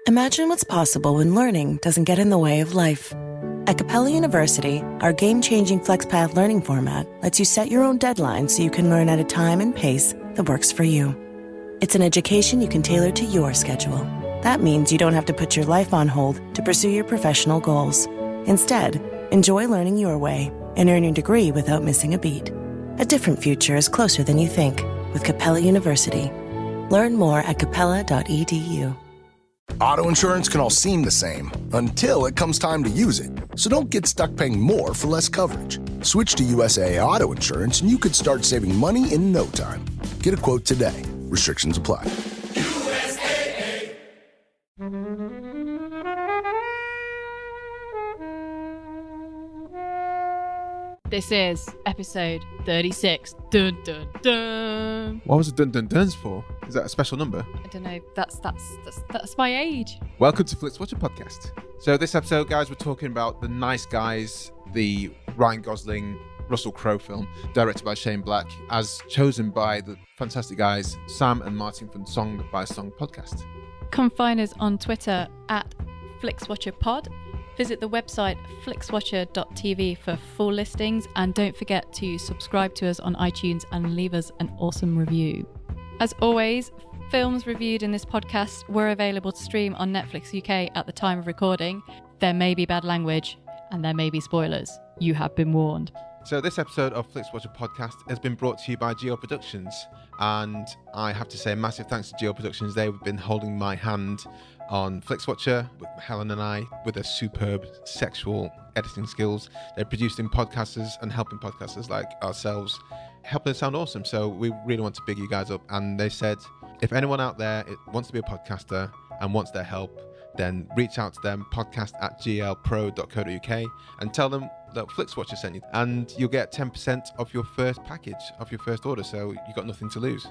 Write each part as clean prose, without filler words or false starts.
Imagine what's possible when learning doesn't get in the way of life. At Capella University, our game-changing FlexPath learning format lets you set your own deadlines so you can learn at a time and pace that works for you. It's an education you can tailor to your schedule. That means you don't have to put your life on hold to pursue your professional goals. Instead, enjoy learning your way and earn your degree without missing a beat. A different future is closer than you think with Capella University. Learn more at capella.edu. Auto insurance can all seem the same until it comes time to use it. So don't get stuck paying more for less coverage. Switch to USAA Auto Insurance and you could start saving money in no time. Get a quote today. Restrictions apply. USAA. This is episode 36. Dun dun dun. What was the dun dun duns for? Is that a special number? I don't know. That's my age. Welcome to Flixwatcher podcast. So this episode, guys, we're talking about The Nice Guys, the Ryan Gosling, Russell Crowe film, directed by Shane Black, as chosen by the fantastic guys Sam and Martin from Song by Song podcast. Come find us on Twitter at FlixWatcherPod. Visit the website flixwatcher.tv for full listings, and don't forget to subscribe to us on iTunes and leave us an awesome review. As always, films reviewed in this podcast were available to stream on Netflix UK at the time of recording. There may be bad language and there may be spoilers. You have been warned. So this episode of Flixwatcher podcast has been brought to you by Geo Productions, and I have to say a massive thanks to Geo Productions. They've been holding my hand on Flixwatcher with Helen and I with their superb sexual editing skills. They're producing podcasters and helping podcasters like ourselves, helping us sound awesome. So we really want to big you guys up. And they said, if anyone out there wants to be a podcaster and wants their help, then reach out to them, podcast@glpro.co.uk, and tell them that Flixwatcher sent you. And you'll get 10% off your first package, off your first order. So you've got nothing to lose.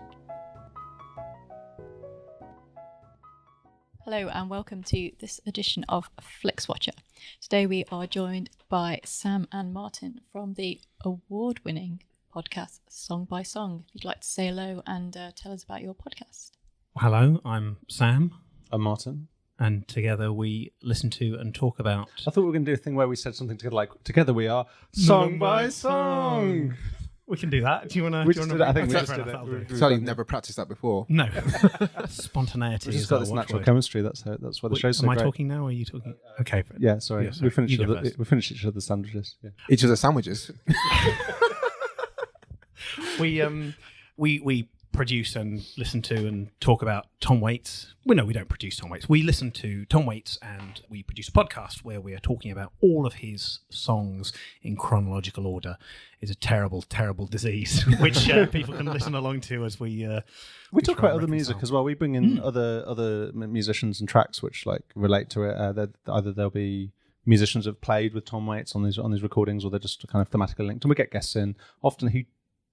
Hello and welcome to this edition of Flixwatcher. Today we are joined by Sam and Martin from the award-winning podcast Song by Song. If you'd like to say hello and tell us about your podcast. Hello, I'm Sam. I'm Martin. And together we listen to and talk about... I thought we were going to do a thing where we said something together, like, together we are Song by Song. We can do that. Do you want to... We just did it. I think we just did it. So you've never practiced that before? No. Spontaneity. We've just got this natural chemistry. That's why the show's so great. great. Am I talking now or are you talking? Okay. Yeah, sorry. Yeah, sorry. We finished each other's sandwiches. Yeah. Each other's sandwiches? We produce and listen to and talk about Tom Waits. Well, no, we don't produce Tom Waits. We listen to Tom Waits and we produce a podcast where we are talking about all of his songs in chronological order. It's a terrible, terrible disease, which people can listen along to as we talk about other music as well. We bring in other musicians and tracks which like relate to it. Either there'll be musicians who've played with Tom Waits on these recordings, or they're just kind of thematically linked. And we get guests in often who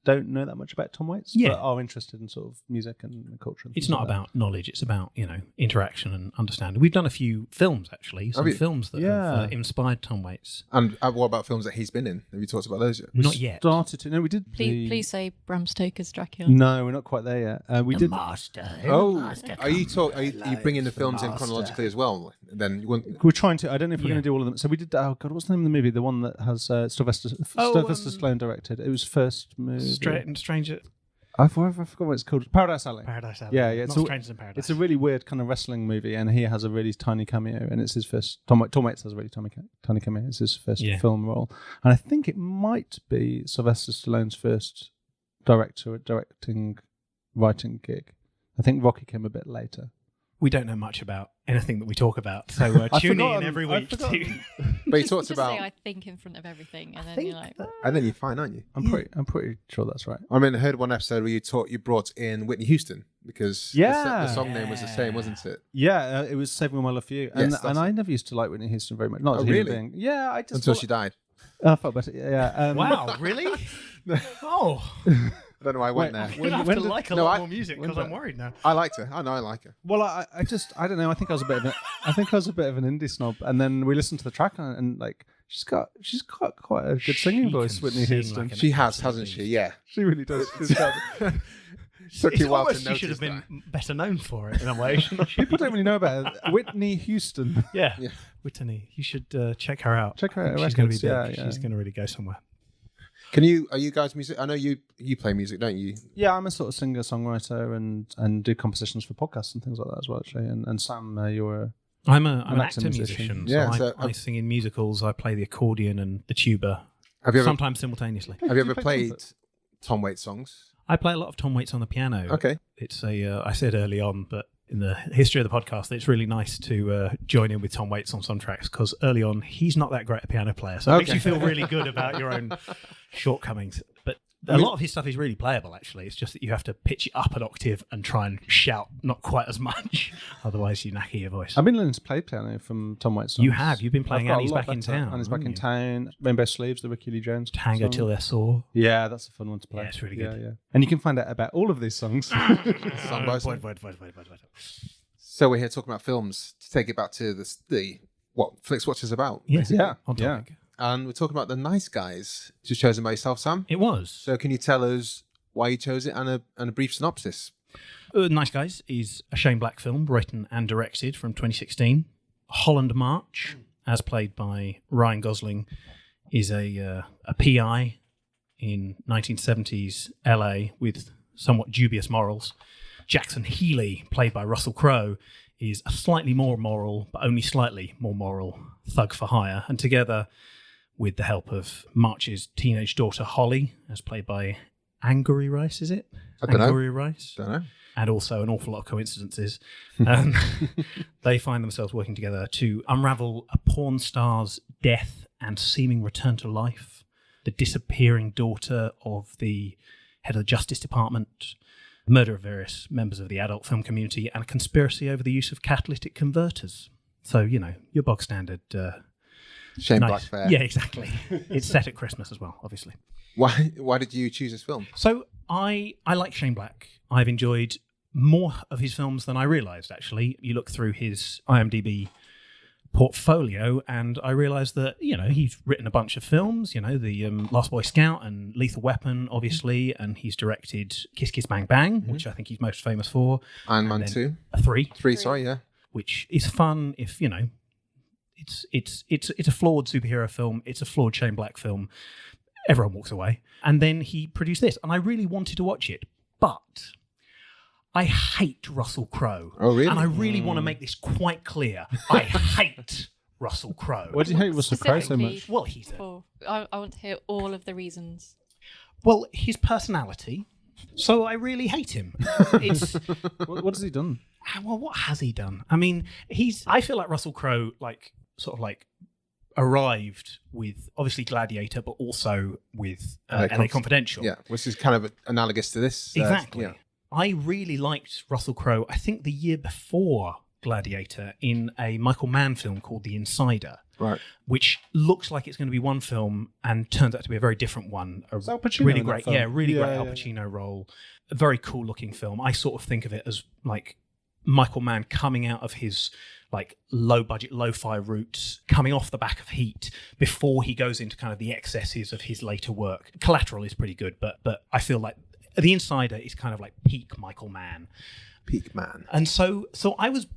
don't know that much about Tom Waits, but are interested in sort of music and culture. It's not about knowledge; it's about interaction and understanding. We've done a few films actually, films that have inspired Tom Waits. And what about films that he's been in? Have you talked about those yet? Not yet. We did. Please say Bram Stoker's Dracula. No, we're not quite there yet. We did. Master. Are you bringing the films in chronologically as well? Then we're trying to. I don't know if we're going to do all of them. So we did. Oh God, what's the name of the movie? The one that has Sylvester Stallone directed. It was first movie. Stranger. I forgot what it's called. Paradise Alley. Yeah. It's not Strangers in Paradise. It's a really weird kind of wrestling movie, and he has a really tiny cameo, and it's his first. Tom Waits has a really tiny cameo. It's his first film role, and I think it might be Sylvester Stallone's first directing, writing gig. I think Rocky came a bit later. We don't know much about anything that we talk about, so tune in every week. But he talks about. Say I think in front of everything, and then you're like, and then you're fine, aren't you? I'm pretty sure that's right. I mean, I heard one episode where you brought in Whitney Houston because the song name was the same, wasn't it? Yeah, it was "Saving My Love for You," and I never used to like Whitney Houston very much. Not as a human being. Yeah, I just until she died. I felt better. Yeah. Wow, really? Oh. I don't know why I went there. I have to like a lot more music because I'm worried now. I liked her. I know I like her. Well, I don't know. I think I was a bit of an indie snob, and then we listened to the track and like she's got quite a good singing voice, Whitney Houston. She has, hasn't she? Yeah, she really does. Took It's you a while to almost you notice should have been that. better known for it in a way. shouldn't you? People don't really know about it. Whitney Houston. Yeah, Whitney. You should check her out. Check her out. She's going to be big. Records, yeah. She's going to really go somewhere. Are you guys music? I know you play music, don't you? Yeah, I'm a sort of singer songwriter and do compositions for podcasts and things like that as well. Actually, and Sam, you're I'm an actor actor musician. Yeah, so so I sing in musicals. I play the accordion and the tuba. Have you ever Sometimes simultaneously. have you ever play played trumpet? Tom Waits songs? I play a lot of Tom Waits on the piano. Okay. It's I said early on that in the history of the podcast, it's really nice to join in with Tom Waits on some tracks because early on, he's not that great a piano player. So it makes you feel really good about your own shortcomings. But a lot of his stuff is really playable, actually. It's just that you have to pitch it up an octave and try and shout not quite as much. Otherwise, you knacker your voice. I've been learning to play piano from Tom Waits songs. You have. You've been playing I've got Annie's a lot Back in better. Town. Annie's Back in haven't you? Town. Rainbow Sleeves, the Ricky Lee Jones Tango song. Till They're Sore. Yeah, that's a fun one to play. Yeah, it's really good. Yeah. And you can find out about all of these songs. Song by song. Wait. So we're here talking about films to take it back to the what Flixwatcher's about. Yes. Yeah, On yeah. topic. And we're talking about The Nice Guys, just chosen by yourself, Sam. It was. So can you tell us why you chose it and a brief synopsis? Nice Guys is a Shane Black film written and directed from 2016. Holland March, as played by Ryan Gosling, is a PI in 1970s LA with somewhat dubious morals. Jackson Healy, played by Russell Crowe, is a slightly more moral, but only slightly more moral thug for hire. And together, with the help of March's teenage daughter Holly, as played by Angourie Rice, is it? I don't know. Angourie Rice? Don't know. And also an awful lot of coincidences. They find themselves working together to unravel a porn star's death and seeming return to life, the disappearing daughter of the head of the Justice Department, murder of various members of the adult film community, and a conspiracy over the use of catalytic converters. So, your bog standard. Shane Nice. Black Fair. Yeah, exactly. It's set at Christmas as well, obviously. Why did you choose this film? So I like Shane Black. I've enjoyed more of his films than I realised, actually. You look through his IMDb portfolio and I realised that, he's written a bunch of films, the Last Boy Scout and Lethal Weapon, obviously, and he's directed Kiss Kiss Bang Bang, which I think he's most famous for. Iron Man then 2. 3. 3, sorry, yeah. Which is fun if, it's a flawed superhero film. It's a flawed Shane Black film. Everyone walks away. And then he produced this, and I really wanted to watch it, but I hate Russell Crowe. Oh, really? And I really want to make this quite clear. I hate Russell Crowe. Why do you hate Russell Crowe so much? Well, he's I want to hear all of the reasons. his personality. So I really hate him. It's What has he done? well, what has he done? I mean, I feel like Russell Crowe, arrived with obviously Gladiator, but also with LA Confidential. Yeah, which is kind of analogous to this. Exactly. Yeah. I really liked Russell Crowe, I think the year before Gladiator, in a Michael Mann film called The Insider. Right. Which looks like it's going to be one film and turns out to be a very different one. Is Al Pacino really in that great, film? really great Yeah, Al yeah. Pacino role. A very cool looking film. I sort of think of it as like Michael Mann coming out of his low budget, lo-fi roots, coming off the back of Heat before he goes into kind of the excesses of his later work. Collateral is pretty good, but I feel like The Insider is kind of like peak Michael Mann. Peak man. And so I was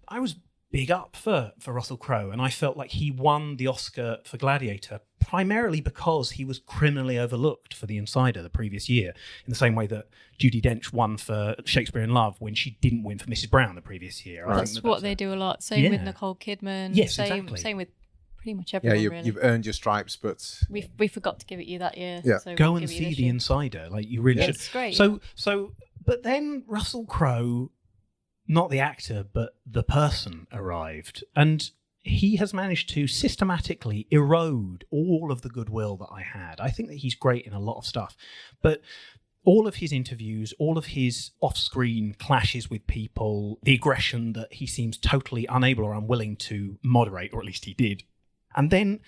big up for Russell Crowe, and I felt like he won the Oscar for Gladiator primarily because he was criminally overlooked for The Insider the previous year, in the same way that Judi Dench won for Shakespeare in Love when she didn't win for Mrs. Brown the previous year. I think That's what they do a lot. Same with Nicole Kidman. Yes, same, exactly. Same with pretty much Yeah, everyone, really. you've earned your stripes, but We forgot to give it you that year. Yeah. So Go we'll and give you see this The year. Insider. You really should. It's great. So, but then Russell Crowe, not the actor, but the person, arrived, and he has managed to systematically erode all of the goodwill that I had. I think that he's great in a lot of stuff, but all of his interviews, all of his off-screen clashes with people, the aggression that he seems totally unable or unwilling to moderate, or at least he did. And then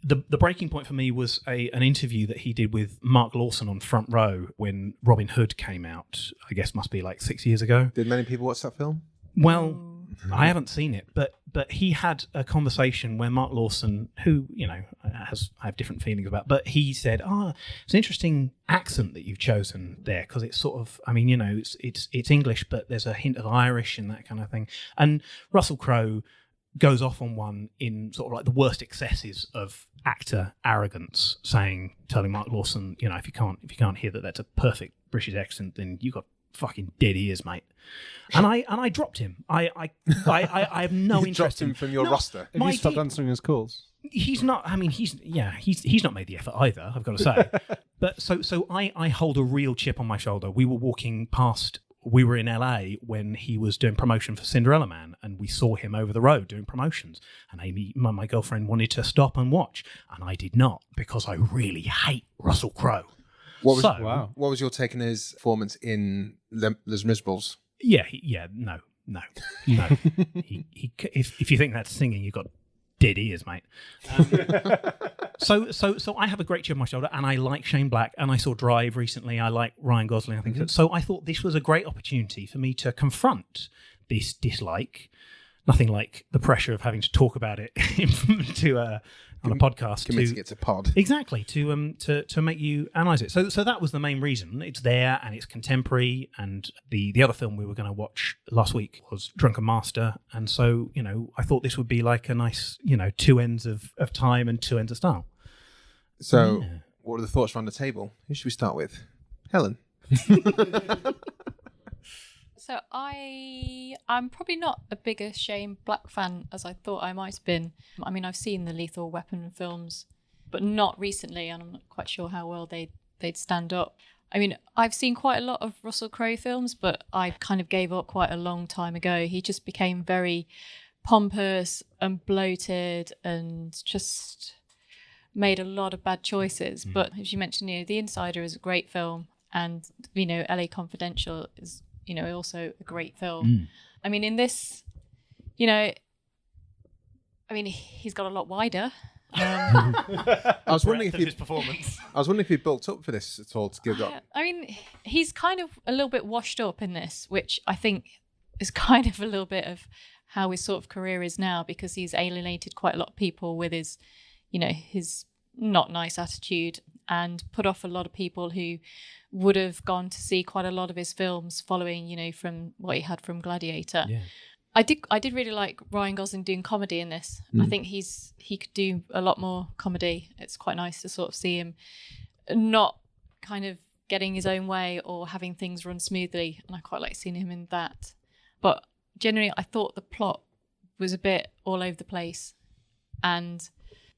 the breaking point for me was an interview that he did with Mark Lawson on Front Row when Robin Hood came out. I guess must be 6 years ago. did many people watch that film? Well, I haven't seen it, but he had a conversation where Mark Lawson, who I have different feelings about, but he said, it's an interesting accent that you've chosen there, because it's sort of, it's English, but there's a hint of Irish and that kind of thing. And Russell Crowe goes off on one in sort of like the worst excesses of actor arrogance, telling Mark Lawson, if you can't hear that that's a perfect British accent, then you got fucking dead ears, mate. And I dropped him. I have no interest. Dropped him from your roster. Have you stopped answering his calls? He's not. I mean, he's not made the effort either, I've got to say. But so I hold a real chip on my shoulder. We were walking past. We were in LA when he was doing promotion for Cinderella Man, and we saw him over the road doing promotions. And Amy, my girlfriend, wanted to stop and watch, and I did not, because I really hate Russell Crowe. What was your take on his performance in Les Miserables? No. If you think that's singing, you've got dead ears, mate. So I have a great chip on my shoulder, and I like Shane Black, and I saw Drive recently. I like Ryan Gosling, I think. So I thought this was a great opportunity for me to confront this dislike. Nothing like the pressure of having to talk about it on a podcast. Committing it to pod. Exactly, to make you analyse it. So that was the main reason. It's there, and it's contemporary, and the other film we were going to watch last week was Drunken Master, and so, I thought this would be like a nice, two ends of time and two ends of style. So, What are the thoughts around the table? Who should we start with? Helen? So I'm probably not a bigger Shane Black fan as I thought I might have been. I mean, I've seen the Lethal Weapon films, but not recently, and I'm not quite sure how well they'd stand up. I mean, I've seen quite a lot of Russell Crowe films, but I kind of gave up quite a long time ago. He just became very pompous and bloated and just made a lot of bad choices. But as you mentioned, The Insider is a great film, and LA Confidential is also a great film. I mean, in this, he's got a lot wider. I was wondering if his performance. I was wondering if he built up for this at all to give up. I mean, he's kind of a little bit washed up in this, which I think is kind of a little bit of how his sort of career is now, because he's alienated quite a lot of people with his, his not nice attitude, and put off a lot of people who would have gone to see quite a lot of his films following, from what he had from Gladiator. Yeah. I did really like Ryan Gosling doing comedy in this. I think he could do a lot more comedy. It's quite nice to sort of see him not kind of getting his own way or having things run smoothly, and I quite like seeing him in that. But generally, I thought the plot was a bit all over the place, and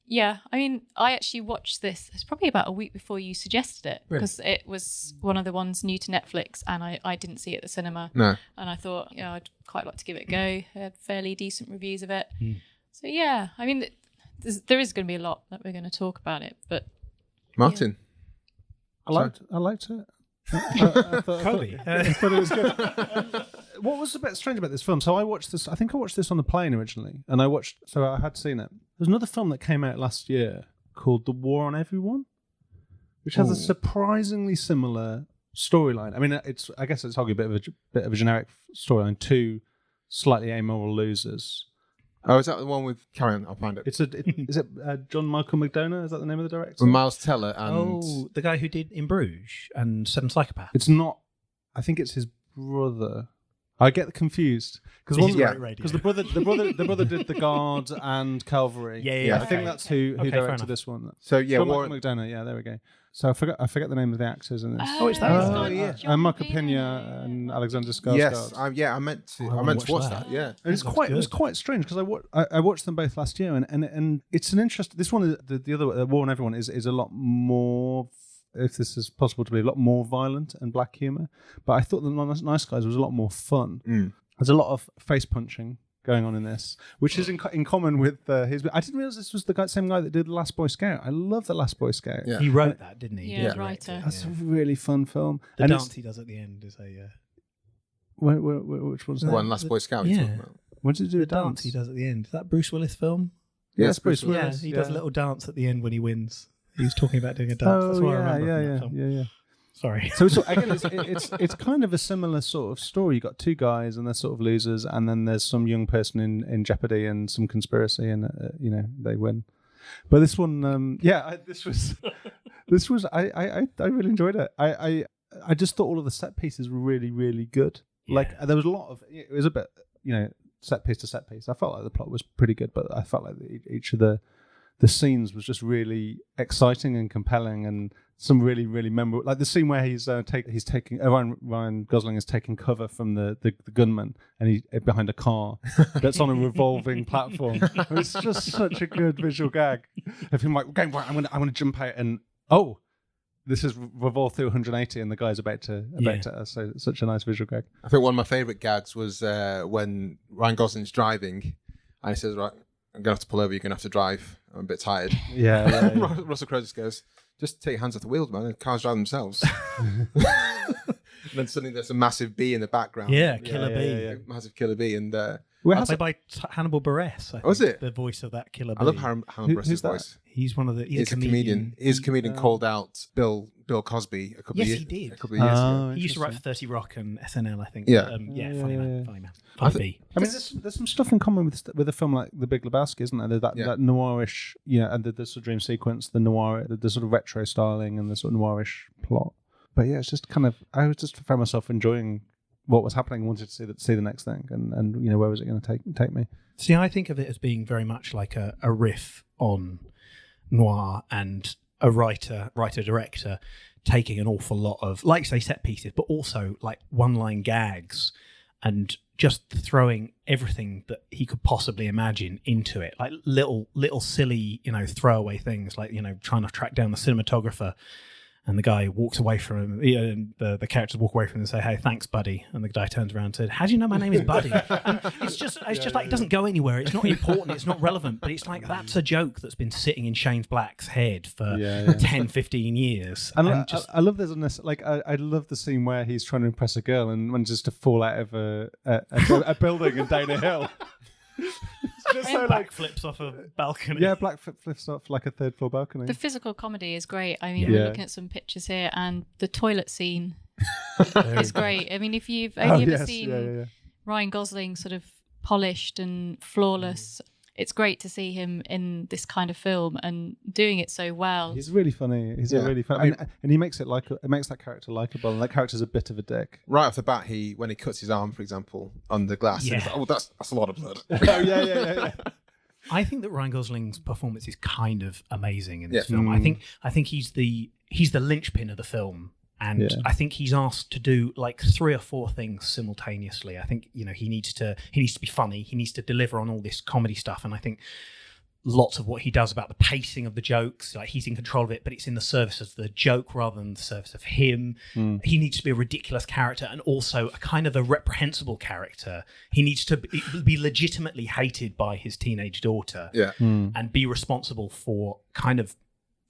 yeah, I mean, I actually watched this. It's probably about a week before you suggested it, because it was one of the ones new to Netflix, and I didn't see it at the cinema. No. And I thought, I'd quite like to give it a go. I had fairly decent reviews of it. So yeah, I mean, there is going to be a lot that we're going to talk about it, but Martin, I liked it. Kobe. I thought it was good. What was a bit strange about this film? So I watched this. I think I watched this on the plane originally, and so I had seen it. There's another film that came out last year called The War on Everyone, which has a surprisingly similar storyline. I mean, I guess it's arguably a bit of a generic storyline. Two slightly amoral losers. Oh, is that the one with? Carry on, I'll find it. Is it John Michael McDonough? Is that the name of the director? With Miles Teller and the guy who did In Bruges and Seven Psychopaths. It's not. I think it's his brother. I get confused because the brother did The Guard and Calvary. Yeah. I think that's who directed this one. So yeah, John Michael McDonough. Yeah, there we go. So I forget the name of the actors in this. Oh, it's that. And Michael Pena and Alexander Skarsgård. Yes, I meant to watch that. Yeah, and it was quite strange because I watched them both last year, and it's an interest. This one, the other War on Everyone, is a lot more. If this is possible to be a lot more violent and black humour, but I thought The Nice Guys was a lot more fun. There's a lot of face punching going on in this, which is in common with his. I didn't realise this was the same guy that did The Last Boy Scout. I love The Last Boy Scout. Yeah. He wrote that, didn't he? Yeah, writer. That's a really fun film. The dance he does at the end is a. Which one's that? One Last Boy Scout. Yeah. What did he do? The dance he does at the end. Is that Bruce Willis film? Yeah, it's Bruce Willis. Yeah, he does a little dance at the end when he wins. He was talking about doing a dance. That's what I remember from that film. Yeah. Sorry. So again, it's kind of a similar sort of story. You got two guys and they're sort of losers, and then there's some young person in jeopardy and some conspiracy, and they win. But this one, this was I really enjoyed it. I just thought all of the set pieces were really, really good. Yeah. Like there was a lot of it was a bit set piece to set piece. I felt like the plot was pretty good, but I felt like each of the scenes was just really exciting and compelling, and some really, really memorable. Like the scene where Ryan Gosling is taking cover from the gunman, and he's behind a car that's on a revolving platform. It's just such a good visual gag of him like, okay, right, I'm gonna jump out, and this is revolve through 180, and the guy's about to. So it's such a nice visual gag. I think one of my favourite gags was when Ryan Gosling's driving, and he says, "Right, I'm gonna have to pull over. You're gonna have to drive. I'm a bit tired." Yeah. Russell Crowe just goes, "Just take your hands off the wheels, man. The cars drive themselves." And then suddenly there's a massive bee in the background. Yeah, Killer Bee. Yeah. Massive Killer Bee, and played by Hannibal Buress. I think, was it the voice of that Killer Bee? I love Hannibal Buress's voice. He's one of the. He's a comedian. He's a comedian called out Bill Cosby a couple of years. He did. A couple of years ago. He used to write for 30 Rock and SNL, I think. Yeah. Funny man. Funny bee. I mean, there's some stuff in common with a film like The Big Lebowski, isn't there? There's that noirish, and the sort of dream sequence, the noir, the sort of retro styling, and the sort of noirish plot. But yeah, it's just kind of, I was just found myself enjoying what was happening, wanted to see the next thing, and where was it going to take me? See, I think of it as being very much like a riff on noir, and a writer-director taking an awful lot of, like say, set pieces, but also like one-line gags, and just throwing everything that he could possibly imagine into it, like little silly, throwaway things, like trying to track down the cinematographer. And the guy walks away from him, the characters walk away from him and say, "Hey, thanks, buddy." And the guy turns around and said, "How do you know my name is Buddy?" And it's just like, it doesn't go anywhere. It's not important. It's not relevant. But it's like, that's a joke that's been sitting in Shane Black's head for 10, 15 years. And I love this. Like, I love the scene where he's trying to impress a girl and manages to fall out of a building and down a hill. Just so like flips off a balcony. Yeah, Black flips off like a third floor balcony. The physical comedy is great. I mean, we're looking at some pictures here, and the toilet scene is great. I mean, if you've only ever seen Ryan Gosling sort of polished and flawless, it's great to see him in this kind of film and doing it so well. He's really funny. He's really funny, and he makes that character likable. And that character's a bit of a dick. Right off the bat, when he cuts his arm, for example, on the glass, he's like, that's a lot of blood. Yeah. I think that Ryan Gosling's performance is kind of amazing in this film. I think he's the linchpin of the film. And I think he's asked to do like 3 or 4 things simultaneously. I think he needs to be funny. He needs to deliver on all this comedy stuff. And I think lots of what he does about the pacing of the jokes, like he's in control of it, but it's in the service of the joke rather than the service of him. He needs to be a ridiculous character and also a kind of a reprehensible character. He needs to be legitimately hated by his teenage daughter and be responsible for kind of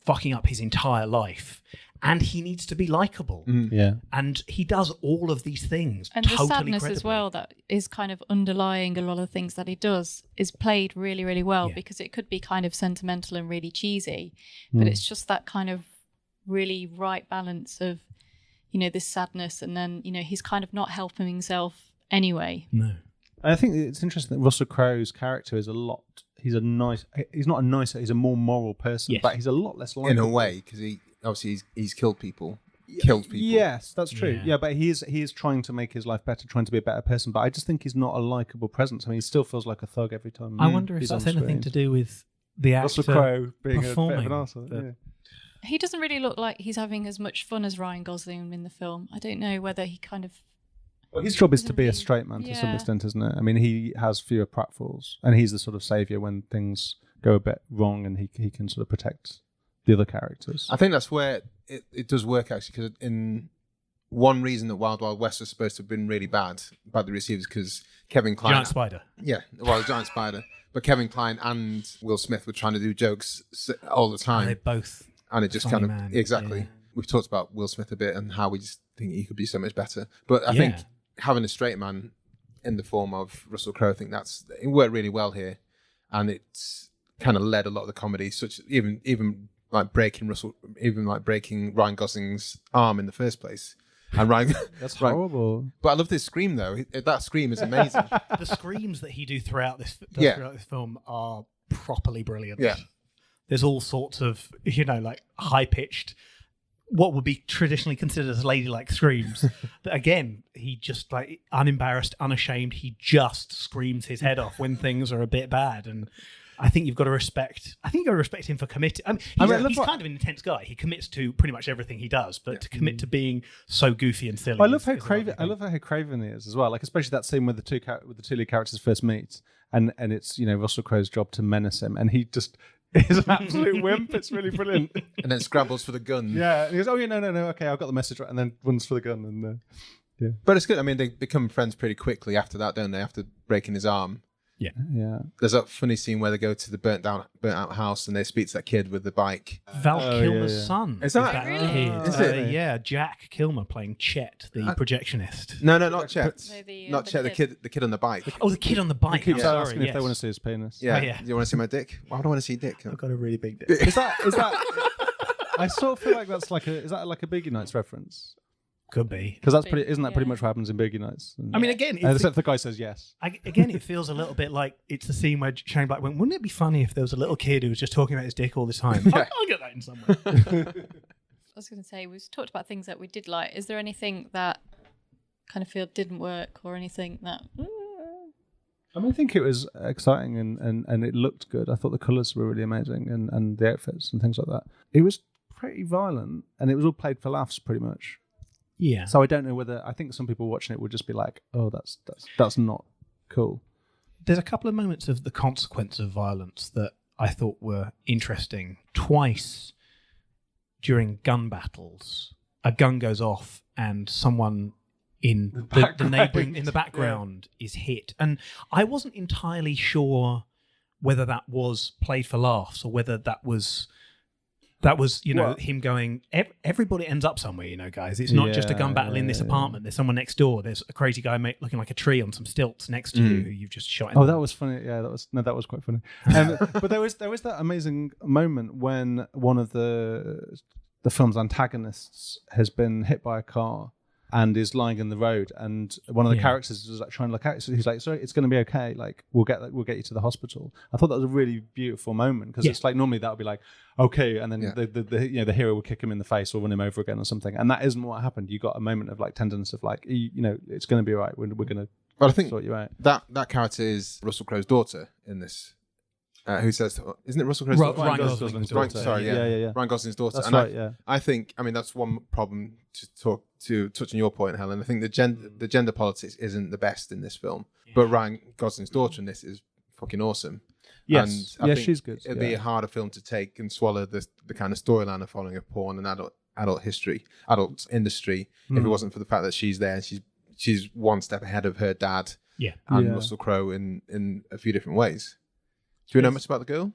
fucking up his entire life. And he needs to be likable. And he does all of these things and totally the sadness credibly. as well that is kind of underlying a lot of things that he does is played really, really well, because it could be kind of sentimental and really cheesy, but it's just that kind of really right balance of, this sadness, and then, he's kind of not helping himself anyway. No. I think it's interesting that Russell Crowe's character is he's a more moral person, but he's a lot less likable. In a way, because he's killed people. Yes, that's true. Yeah, but he is trying to make his life better, trying to be a better person. But I just think he's not a likable presence. I mean, he still feels like a thug every time. I wonder if that's anything to do with the actor Russell Crowe being performing. a bit of an arsehole. He doesn't really look like he's having as much fun as Ryan Gosling in the film. I don't know whether he kind of... Well, his job is to be a straight man to some extent, isn't it? I mean, he has fewer pratfalls, and he's the sort of saviour when things go a bit wrong, and he can sort of protect the other characters. I think that's where it does work, actually, because in one reason that Wild Wild West was supposed to have been really badly received, is because Kevin Kline... Giant spider. Yeah, well, the giant spider. But Kevin Kline and Will Smith were trying to do jokes all the time. And they both... And it just kind of... Exactly. Yeah. We've talked about Will Smith a bit and how we just think he could be so much better. But I think having a straight man in the form of Russell Crowe, I think it worked really well here. And it's kind of led a lot of the comedy, such even breaking Ryan Gosling's arm in the first place. And Ryan, That's horrible. But I love this scream though. That scream is amazing. The screams that he does throughout this film are properly brilliant. Yeah. There's all sorts of, like high pitched, what would be traditionally considered as ladylike screams. That again, he just like unembarrassed, unashamed. He just screams his head off when things are a bit bad. And I think you've got to respect. I think you've got to respect him for committing. He's kind of an intense guy. He commits to pretty much everything he does, but to commit to being so goofy and silly. I love how craven he is as well. Like especially that scene where the two lead characters first meet, and it's Russell Crowe's job to menace him, and he just is an absolute wimp. It's really brilliant. And then scrambles for the gun. Yeah, and he goes, "Oh yeah, no, okay, I've got the message right," and then runs for the gun. And yeah, but it's good. I mean, they become friends pretty quickly after that, don't they? After breaking his arm. Yeah. There's that funny scene where they go to the burnt out house and they speak to that kid with the bike. Val Kilmer's son. Is that really? kid? Is it? Yeah, Jack Kilmer playing Chet, the projectionist. No, not Chet. No, Not Chet. The kid on the bike. Oh, the kid on the bike. He keeps I'm asking sorry, if they want to see his penis. Yeah. Oh, yeah. Do you want to see my dick? Why do I want to see dick? I've got a really big dick. Is that? I sort of feel like that's is that like a Boogie Nights reference? Could be. Because isn't that pretty much what happens in Boogie Nights? I mean, again, except the guy says yes. Again, it feels a little bit like it's the scene where Shane Black went, wouldn't it be funny if there was a little kid who was just talking about his dick all the time? I'll get that in somewhere. I was going to say, we've talked about things that we did like. Is there anything that kind of feel didn't work or anything that... I mean, I think it was exciting and it looked good. I thought the colours were really amazing and the outfits and things like that. It was pretty violent and it was all played for laughs pretty much. Yeah. So I don't know whether I think some people watching it would just be like, "Oh, that's not cool." There's a couple of moments of the consequence of violence that I thought were interesting. Twice during gun battles, a gun goes off and someone in the neighbouring in the background is hit, and I wasn't entirely sure whether that was played for laughs or whether that was him going, everybody ends up somewhere, guys. It's not just a gun battle in this apartment. There's someone next door. There's a crazy guy looking like a tree on some stilts next to you who you've just shot in. Oh, that was funny. Yeah, that was quite funny. But there was that amazing moment when one of the film's antagonists has been hit by a car and is lying in the road, and one of the characters is like trying to look out. So he's like, "Sorry, it's going to be okay. Like, we'll get you to the hospital." I thought that was a really beautiful moment because it's like normally that would be like, "Okay," and then the hero would kick him in the face or run him over again or something. And that isn't what happened. You got a moment of like tenderness of like, it's going to be all right. We're going to sort you out. That character is Russell Crowe's daughter in this. Who says? Isn't it Russell Crowe's daughter? Ryan Gosling's daughter. Sorry, yeah. Ryan Gosling's daughter. That's right. Yeah. I think. I mean, that's one problem to touch on your point, Helen. I think the gender politics isn't the best in this film, but Ryan Gosling's daughter in this is fucking awesome. Yes, and I think she's good. It'd be a harder film to take and swallow the kind of storyline of following a porn and adult industry if it wasn't for the fact that she's there and she's one step ahead of her dad and Russell Crowe in a few different ways. Do you know much about the girl?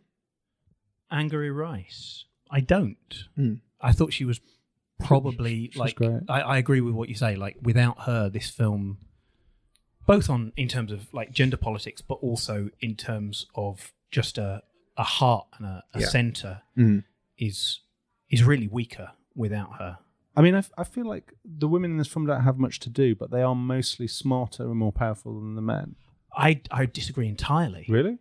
Angry Rice. I don't. I thought she was probably I agree with what you say. Like without her, this film, both in terms of like gender politics, but also in terms of just a heart and a center, is really weaker without her. I mean, I feel like the women in this film don't have much to do, but they are mostly smarter and more powerful than the men. I disagree entirely. Really?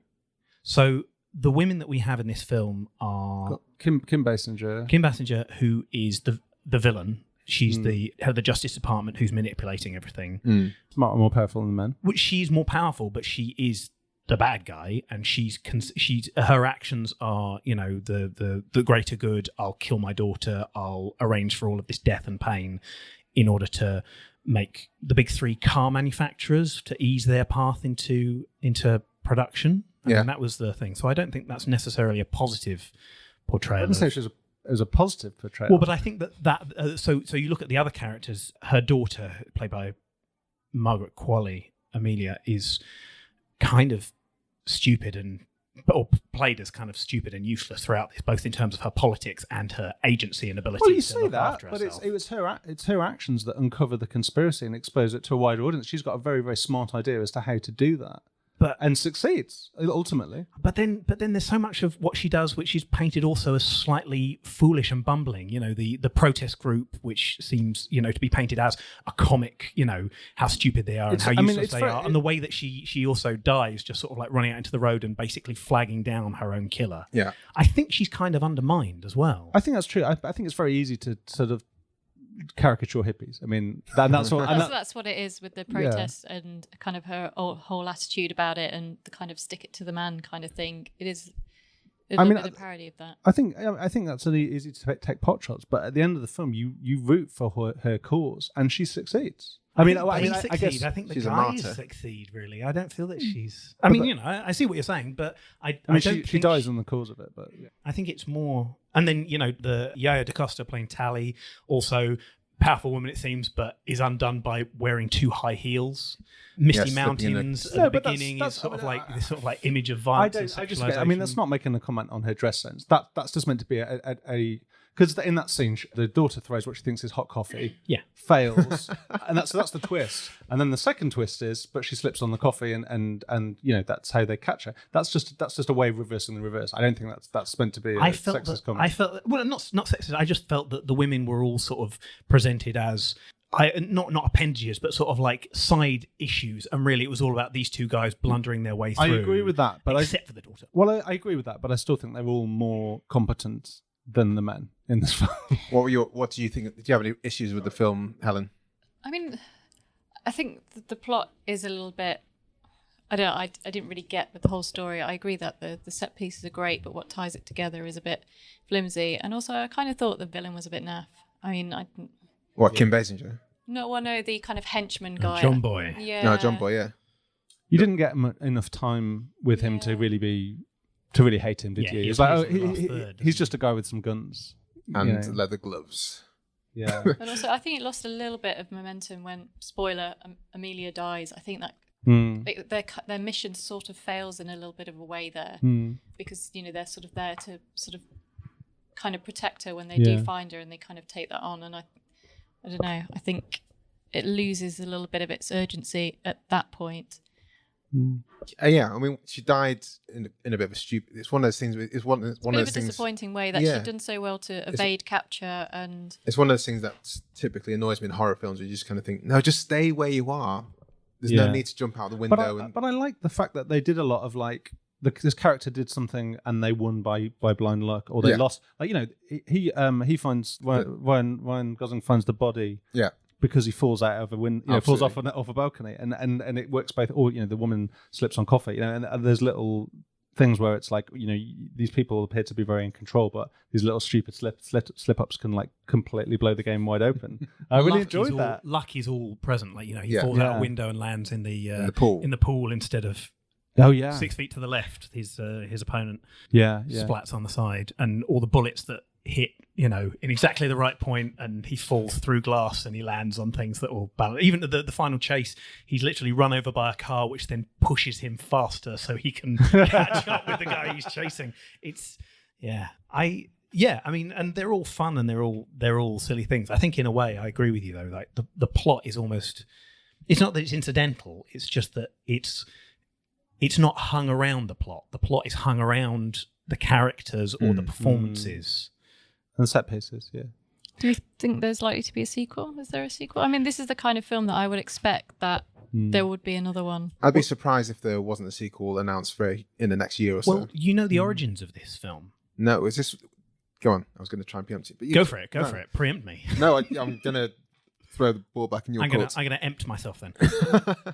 So the women that we have in this film are Kim Basinger. Kim Basinger, who is the villain. She's the head of the Justice Department who's manipulating everything. Smarter and more powerful than the men. Which she's more powerful, but she is the bad guy, and she's her actions are, the greater good. I'll kill my daughter. I'll arrange for all of this death and pain in order to make the big three car manufacturers to ease their path into production. And that was the thing. So I don't think that's necessarily a positive portrayal. I wouldn't say it was a positive portrayal. Well, but I think that so you look at the other characters. Her daughter, played by Margaret Qualley, Amelia, is kind of stupid or played as kind of stupid and useless throughout this, both in terms of her politics and her agency and ability. Well, you to say look that, after but herself. it's her actions that uncover the conspiracy and expose it to a wider audience. She's got a very, very smart idea as to how to do that. and succeeds ultimately. But then there's so much of what she does which is painted also as slightly foolish and bumbling. You know, the protest group, which seems, you know, to be painted as a comic, you know, how stupid they are and how useless they are. And the way that she also dies, just sort of like running out into the road and basically flagging down her own killer. Yeah. I think she's kind of undermined as well. I think that's true. I think it's very easy to sort of caricature hippies. I mean, that's what that's what it is with the protests and kind of her whole attitude about it and the kind of stick it to the man kind of thing. It is a little bit of a parody of that. I think that's really easy to take pot shots, but at the end of the film, you root for her cause, and she succeeds. I guess I think the she's a guys martyr. succeed. Really, I don't feel that she's. I mean, you know, I see what you're saying, but I don't she think dies on the cause of it. But I think it's more. And then, you know, the Yaya DaCosta playing Tally, also powerful woman it seems, but is undone by wearing too high heels. Misty Mountains at the beginning is sort of like this sort of like image of violence and sexualization. I mean, that's not making a comment on her dress sense. That's just meant to be a because in that scene, the daughter throws what she thinks is hot coffee. Yeah. Fails, and that's the twist. And then the second twist is, but she slips on the coffee, and you know that's how they catch her. That's just a way of reversing the reverse. I don't think that's meant to be a sexist comment. I felt well, not sexist. I just felt that the women were all sort of presented as not appendages, but sort of like side issues, and really it was all about these two guys blundering their way through. I agree with that, but except for the daughter. Well, I agree with that, but I still think they're all more competent than the men in this film. What do you think? Do you have any issues with the film, Helen? I mean, I think the plot is a little bit. I don't know. I didn't really get with the whole story. I agree that the set pieces are great, but what ties it together is a bit flimsy. And also, I kind of thought the villain was a bit naff. I mean, Kim Basinger? No, the kind of henchman guy. John Boy. Yeah. No, John Boy. Yeah. You didn't get enough time with him to really hate him, did you? he It's like, appears he's just a guy with some guns And leather gloves. Yeah. And also, I think it lost a little bit of momentum when, spoiler, Amelia dies. I think that their mission sort of fails in a little bit of a way there because, you know, they're sort of there to sort of kind of protect her when they do find her, and they kind of take that on. And I don't know, I think it loses a little bit of its urgency at that point. Yeah, I mean, she died in a bit of a stupid. It's one of those things. It's one of those things. Disappointing way that she'd done so well to evade capture, and it's one of those things that typically annoys me in horror films. Where you just kind of think, no, just stay where you are. There's no need to jump out the window. But I like the fact that they did a lot of like this character did something and they won by blind luck, or they lost. Like, you know, he finds when Gosling finds the body. Yeah. Because he falls out of a window, falls off a balcony, and it works both. Or, you know, the woman slips on coffee, you know, and there's little things where it's like, you know, these people appear to be very in control, but these little stupid slip ups can like completely blow the game wide open. I really enjoyed that. Luck is all present, like, you know, he falls out a window and lands in the pool instead of 6 feet to the left. His opponent splats on the side, and all the bullets that hit, you know, in exactly the right point, and he falls through glass and he lands on things that will balance. Even the final chase, he's literally run over by a car, which then pushes him faster so he can catch up with the guy he's chasing. I mean, and they're all fun and they're all silly things. I think in a way, I agree with you though. Like the plot is almost, it's not that it's incidental. It's just that it's not hung around the plot. The plot is hung around the characters or the performances. And the set pieces, yeah. Do you think there's likely to be a sequel? Is there a sequel? I mean, this is the kind of film that I would expect that there would be another one. I'd be surprised if there wasn't a sequel announced in the next year or so. Well, you know the origins of this film. No, is this... Go on. I was going to try and preempt you. But Go for it. Preempt me. No, I'm going to throw the ball back in your court. I'm going to empt myself then.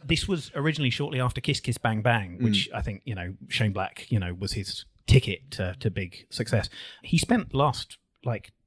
This was originally shortly after Kiss Kiss Bang Bang, which I think, you know, Shane Black, you know, was his ticket to big success. He spent last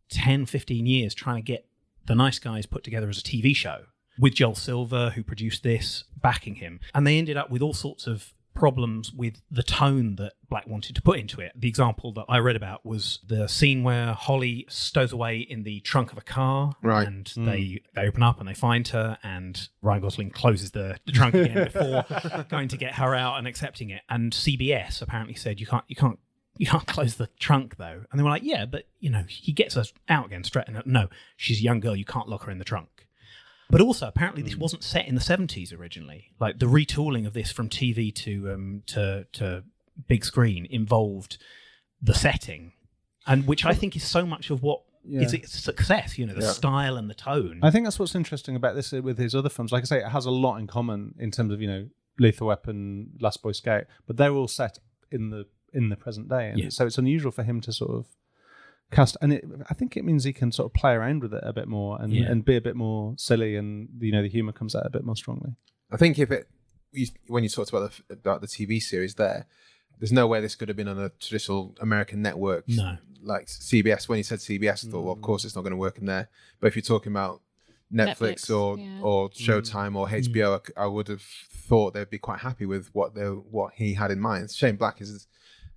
10, 15 years trying to get The Nice Guys put together as a TV show with Joel Silver, who produced this, backing him. And they ended up with all sorts of problems with the tone that Black wanted to put into it. The example that I read about was the scene where Holly stows away in the trunk of a car, right? And they open up and they find her, and Ryan Gosling closes the trunk again before going to get her out and accepting it. And CBS apparently said, you can't close the trunk though. And they were like, yeah, but, you know, he gets us out again straight. And no, she's a young girl, you can't lock her in the trunk. But also, apparently, this wasn't set in the 70s originally. Like, the retooling of this from TV to big screen involved the setting, and which I think is so much of what is its success, the style and the tone. I think that's what's interesting about this with his other films. Like I say, it has a lot in common in terms of, Lethal Weapon, Last Boy Scout, but they're all set in the present day. And so it's unusual for him to sort of cast, and I think it means he can sort of play around with it a bit more and be a bit more silly, and the humour comes out a bit more strongly. I think when you talked about the TV series there's no way this could have been on a traditional American network. No. Like CBS, when you said CBS, I thought, well, of course it's not going to work in there. But if you're talking about Netflix or Showtime or HBO, I would have thought they'd be quite happy with what he had in mind. Shane Black is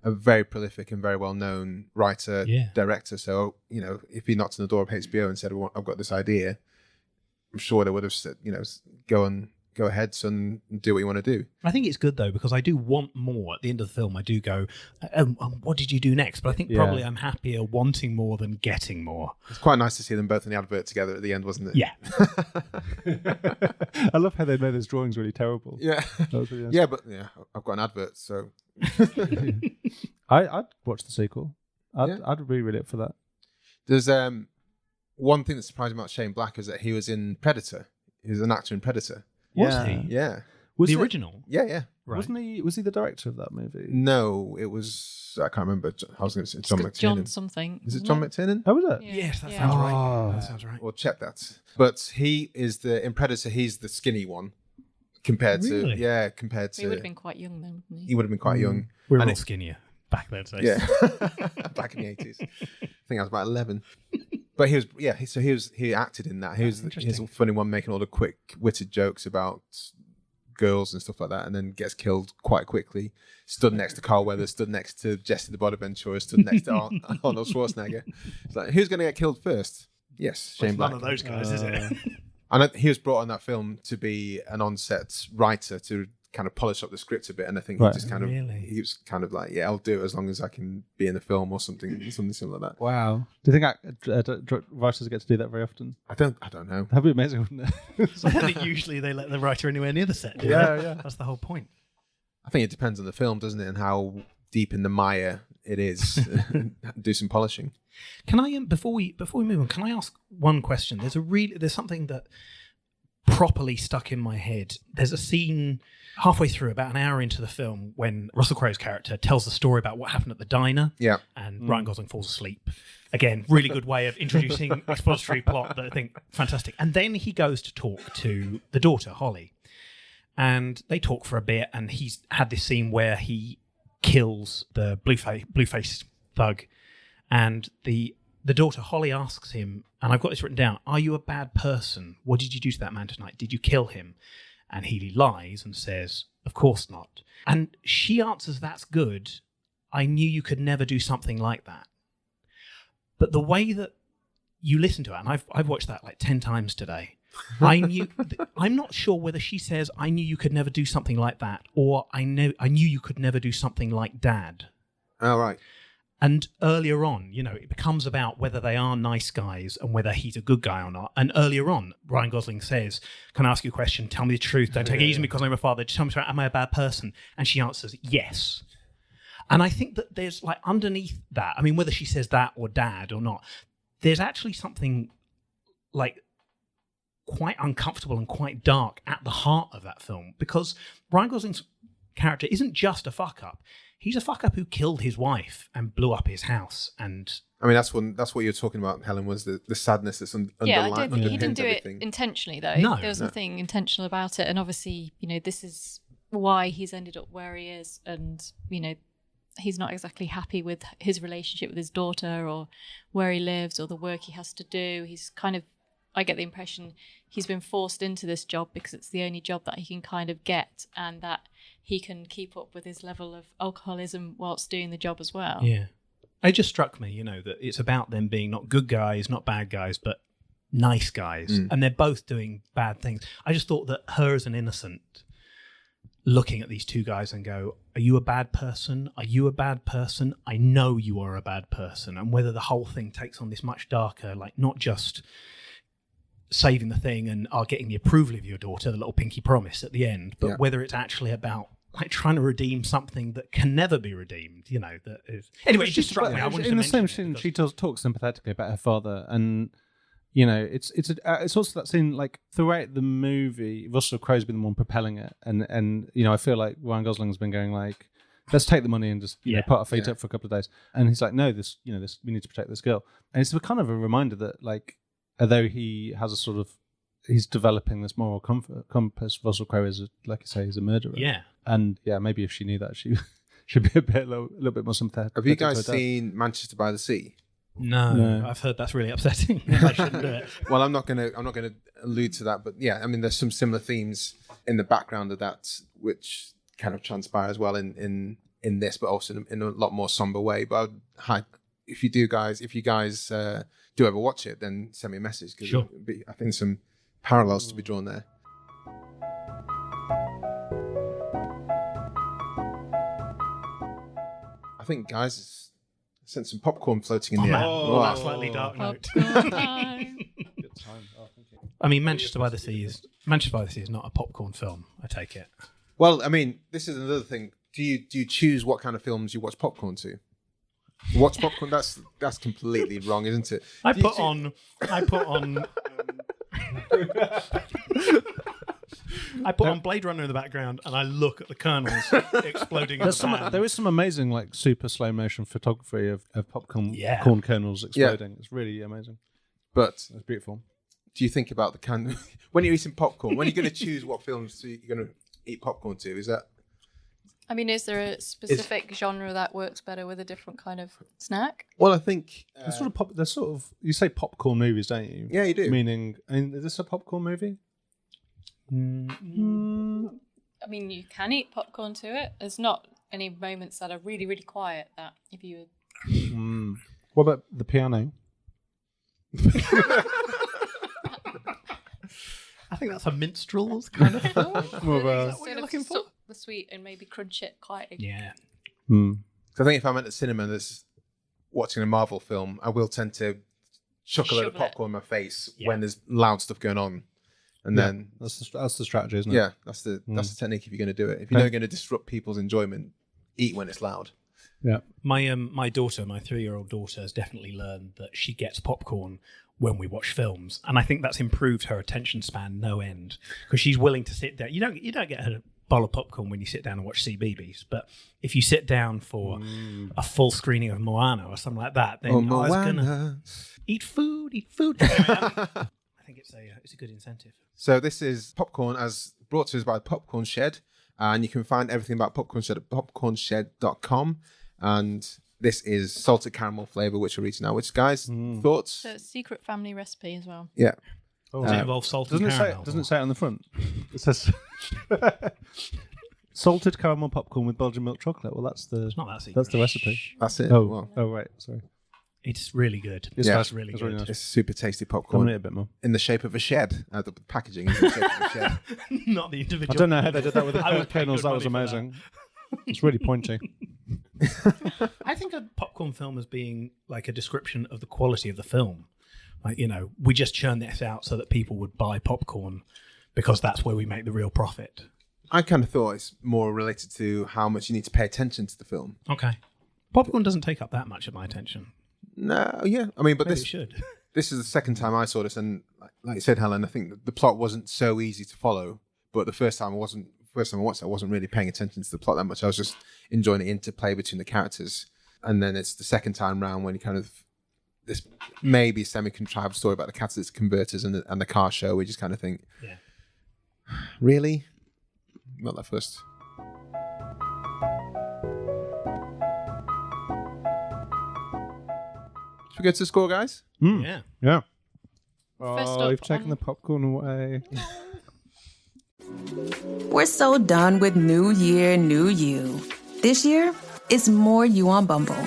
a very prolific and very well-known writer, director. So, if he knocked on the door of HBO and said, well, I've got this idea, I'm sure they would have said, go ahead, son, and do what you want to do. I think it's good, though, because I do want more. At the end of the film, I do go, what did you do next? But I think probably I'm happier wanting more than getting more. It's quite nice to see them both in the advert together at the end, wasn't it? Yeah. I love how they made those drawings really terrible. Yeah. Really nice. Yeah, but I've got an advert, so... I'd watch the sequel. I'd be really up for that. There's one thing that surprised me about Shane Black is that he was in Predator. He was an actor in Predator. Was he? Yeah. Was the original? Yeah. Right. Wasn't he? Was he the director of that movie? No, it was... I can't remember. I was going to say John McTiernan. John something. Is it John McTiernan? Oh, was it? Yeah. Yes, that sounds right. That sounds right. We'll check that. But he is in Predator, he's the skinny one compared Really? to... He would have been quite young then, wouldn't he? He would have been quite young. We were And all skinnier back then. So. Yeah. Back in the 80s. I think I was about 11. But he acted in that. He was a funny one, making all the quick-witted jokes about girls and stuff like that, and then gets killed quite quickly. Stood next to Carl Weathers, stood next to Jesse the Body Ventura, stood next to Arnold Schwarzenegger. It's like, who's going to get killed first? Yes, Shane Black. None of those guys, is it? And he was brought on that film to be an on-set writer to kind of polish up the script a bit, and I think he just kind of he was kind of like, I'll do it as long as I can be in the film or something similar like that. Wow. Do you think writers get to do that very often? I don't know. That'd be amazing, wouldn't it? I think usually they let the writer anywhere near the set. Yeah. That's the whole point. I think it depends on the film, doesn't it, and how deep in the mire it is. Do some polishing. Can I before we move on? Can I ask one question? There's something that properly stuck in my head. There's a scene halfway through, about an hour into the film, when Russell Crowe's character tells the story about what happened at the diner. Yeah. And Ryan Gosling falls asleep. Again, really good way of introducing expository plot that I think fantastic. And then he goes to talk to the daughter, Holly. And they talk for a bit, and he's had this scene where he kills the blue-faced thug. And the daughter, Holly, asks him, and I've got this written down, "Are you a bad person? What did you do to that man tonight? Did you kill him?" And he lies and says, "Of course not." And she answers, "That's good. I knew you could never do something like that." But the way that you listen to it, and I've watched that like 10 times today, I'm not sure whether she says, "I knew you could never do something like that," or I knew you could never do something like Dad. Oh, right. And earlier on, it becomes about whether they are nice guys and whether he's a good guy or not. And earlier on, Ryan Gosling says, "Can I ask you a question? Tell me the truth. Don't take it easy because I'm a father. Tell me, am I a bad person?" And she answers, "Yes." And I think that there's like underneath that, I mean, whether she says that or Dad or not, there's actually something like quite uncomfortable and quite dark at the heart of that film, because Ryan Gosling's character isn't just a fuck up. He's a fuck up who killed his wife and blew up his house. And I mean, that's what you're talking about, Helen, was the sadness that's underlying. He didn't do it intentionally, though. No, there was nothing intentional about it. And obviously, this is why he's ended up where he is. And, he's not exactly happy with his relationship with his daughter or where he lives or the work he has to do. He's kind of, I get the impression he's been forced into this job because it's the only job that he can kind of get, and that he can keep up with his level of alcoholism whilst doing the job as well. Yeah. It just struck me, that it's about them being not good guys, not bad guys, but nice guys. And they're both doing bad things. I just thought that her as an innocent looking at these two guys and go, "Are you a bad person? Are you a bad person? I know you are a bad person." And whether the whole thing takes on this much darker, like not just saving the thing and are getting the approval of your daughter, the little pinky promise at the end, but whether it's actually about like trying to redeem something that can never be redeemed, that is. Anyway, it just struck me. I wanted to in the same mention scene, because- she talks sympathetically about her father, and it's also that scene like throughout the movie, Russell Crowe's been the one propelling it, and I feel like Ryan Gosling's been going like, let's take the money and just put our feet up for a couple of days, and he's like, no, this we need to protect this girl, and it's kind of a reminder that like, although he has a sort of, he's developing this moral compass. Russell Crowe is, like you say, he's a murderer. Yeah. And maybe if she knew that, she should be a little bit more sympathetic. Have you guys seen Manchester by the Sea? No, I've heard that's really upsetting. I shouldn't do it. Well, I'm not gonna allude to that, but yeah, I mean, there's some similar themes in the background of that, which kind of transpire as well in this, but also in a lot more somber way. But if you guys do ever watch it, then send me a message, because sure. I think some parallels to be drawn there. I think, guys, sent some popcorn floating in the air. Oh, that's slightly dark note. Popcorn time. Good time. Oh, thank you. I mean, Manchester by the Sea is not a popcorn film, I take it. Well, I mean, this is another thing. Do you choose what kind of films you watch popcorn to? Watch popcorn? That's completely wrong, isn't it? I put on Blade Runner in the background, and I look at the kernels exploding. There is some amazing like super slow motion photography of popcorn corn kernels exploding. It's really amazing. But it's beautiful. Do you think about the kind when you're eating popcorn? When you're going to choose what films you're going to eat popcorn to? Is that? I mean, is there a specific genre that works better with a different kind of snack? Well, I think they're sort of you say popcorn movies, don't you? Yeah, you do. Meaning, is this a popcorn movie? I mean, you can eat popcorn to it. There's not any moments that are really, really quiet that if you... What about the piano? I think that's a minstrel's kind of film. What you're looking for? The sweet and maybe crunch it quietly. Yeah. So I think if I'm at the cinema and there's watching a Marvel film, I will tend to chuck a load of popcorn in my face when there's loud stuff going on. And then that's the strategy, isn't it? Yeah, that's the technique if you're going to do it. If you're not going to disrupt people's enjoyment, eat when it's loud. Yeah. My daughter, my 3-year-old daughter, has definitely learned that she gets popcorn when we watch films, and I think that's improved her attention span no end, because she's willing to sit down. You don't get a bowl of popcorn when you sit down and watch CBeebies, but if you sit down for a full screening of Moana or something like that, then I was gonna eat food. I think it's a good incentive. So this is Popcorn, as brought to us by Popcorn Shed, and you can find everything about Popcorn Shed at popcornshed.com. And this is salted caramel flavour, which we're eating now. Which, guys, thoughts? So it's a secret family recipe as well. Yeah. Does it involve salted caramel? Doesn't it say it on the front? It says salted caramel popcorn with Belgian milk chocolate. Well, that's the recipe. That's it. Oh, right. Sorry. It's really good. It's really it's good. really nice. It's super tasty Tell popcorn. me a bit more. In the shape of a shed. The packaging is in the shape of a shed. Not the individual. I don't know how they did that with the I would pay kernels. good That was money for amazing. It's really pointy. I think a popcorn film as being like a description of the quality of the film. Like, we just churn this out so that people would buy popcorn because that's where we make the real profit. I kind of thought it's more related to how much you need to pay attention to the film. Okay. Popcorn doesn't take up that much of my attention. No, yeah. I mean, but Maybe it should. This is the second time I saw this, and like you said, Helen, I think the plot wasn't so easy to follow. But the first time I watched it, I wasn't really paying attention to the plot that much. I was just enjoying the interplay between the characters. And then it's the second time round when you kind of, this maybe semi-contrived story about the catalytic converters and the car show, we just kind of think, really? Not that first. Should we go to the score, guys? Yeah. Yeah. First Oh, up you've taken on- the popcorn away. We're so done with New Year, New You. This year, it's more you on Bumble.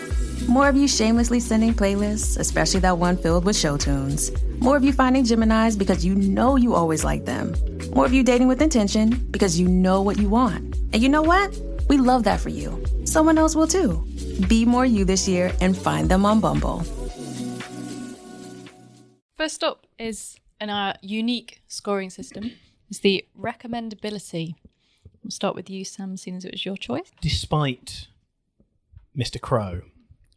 More of you shamelessly sending playlists, especially that one filled with show tunes. More of you finding Geminis because you know you always like them. More of you dating with intention because you know what you want. And you know what? We love that for you. Someone else will too. Be more you this year and find them on Bumble. First up is in our unique scoring system is the recommendability. We'll start with you, Sam, seeing as it was your choice. Despite Mr. Crow,